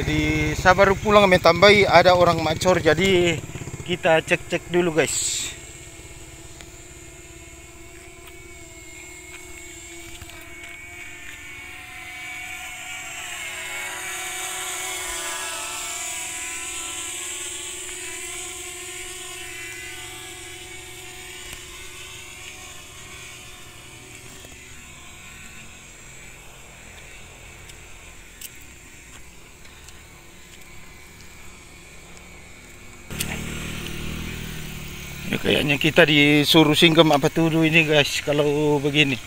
Jadi sabar pulang kami tambahi ada orang macor, jadi kita cek-cek dulu guys. Ya, kayaknya kita disuruh singgam apa tuduh ini guys kalau begini.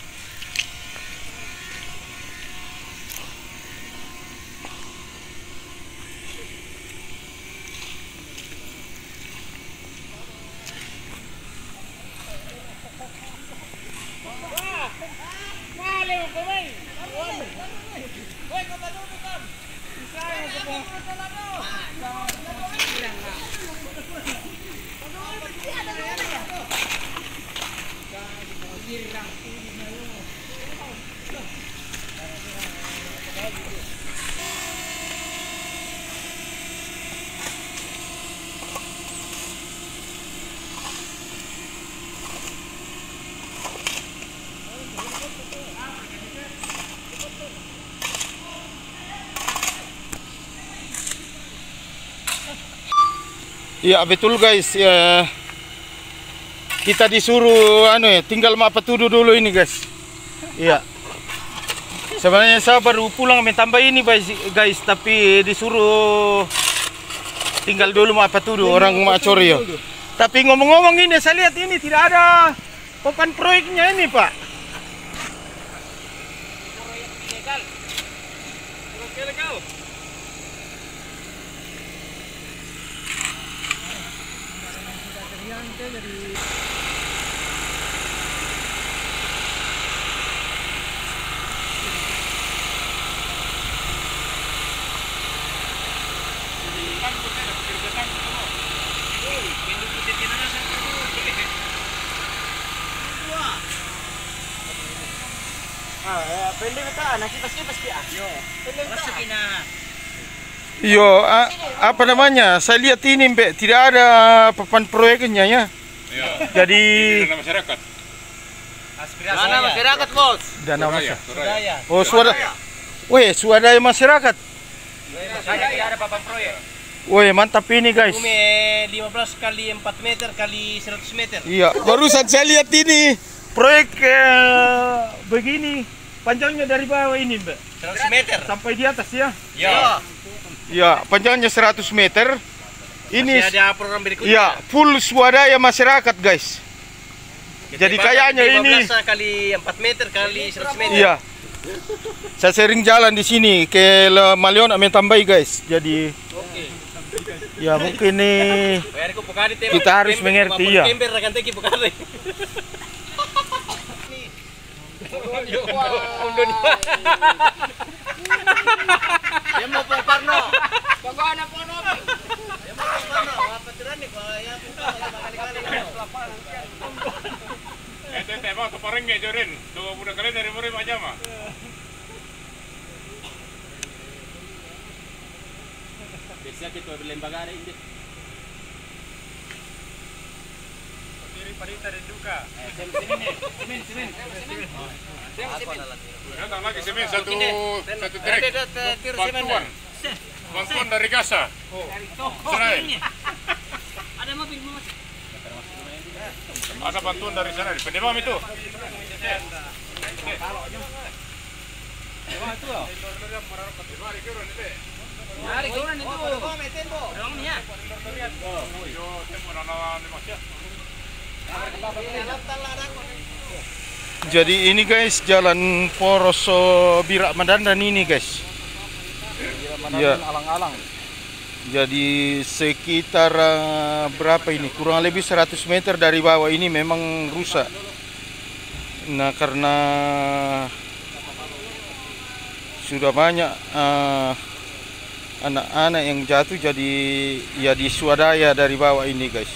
Ya betul guys ya, kita disuruh tinggal apa tuduh dulu ini guys. Iya, sebenarnya saya baru pulang tambah ini guys, tapi disuruh tinggal dulu apa tuduh orang macor ya. Tapi ngomong-ngomong ini saya lihat ini tidak ada papan proyeknya ini Pak. Ilegal. Yo, apa namanya? Saya lihat ini, Mbak, tidak ada papan proyeknya ya. Iya. Jadi dana masyarakat. Dana masyarakat, Bos. Dana masyarakat. Swadaya. Oh, swadaya. Weh, swadaya masyarakat. Saya tidak ada papan proyek. Weh, mantap ini, guys. Bumi 15 kali 4 meter kali 100 meter. Iya, barusan saya lihat ini proyek begini. Panjangnya dari bawah ini, Mbak. 100 meter. Sampai di atas ya. Ya. Ya, panjangnya 100 meter. Ini masih ada program berikutnya. ya, full swadaya masyarakat, guys. Jadi kayaknya ini 15 kali 4 meter kali 100 meter. iya. Saya sering jalan di sini ke Malion amin tambahi, guys. Jadi ya mungkin nih kita harus mengerti ya. Dia mau Parno. Bagaimana Parno? Dia mau Parno. Apa tiran nih Pak? Ya Tete mau kepareng nggak jorin? Tuh budak kalian dari murid aja mah. Biasa kita berlembaga ada ini. Parita dan duka. Semen. Datang lagi semen satu trek. Bantuan dari Gaza. Ada mobil Mas. Ada bantuan dari sana di Pendemam itu. Hari kurang itu. Jadi ini guys jalan Poroso Birak Madandan ini guys. Ya. Alang-alang. Jadi sekitar berapa ini? Kurang lebih 100 meter dari bawah ini memang rusak. Nah karena sudah banyak anak-anak yang jatuh, jadi ya diswadaya dari bawah ini guys.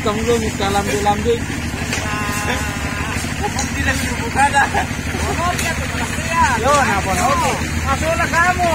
kamu belum minta lambe-lambe. Bilang ibu kada. Yo, napa nopo? Masuklah kamu.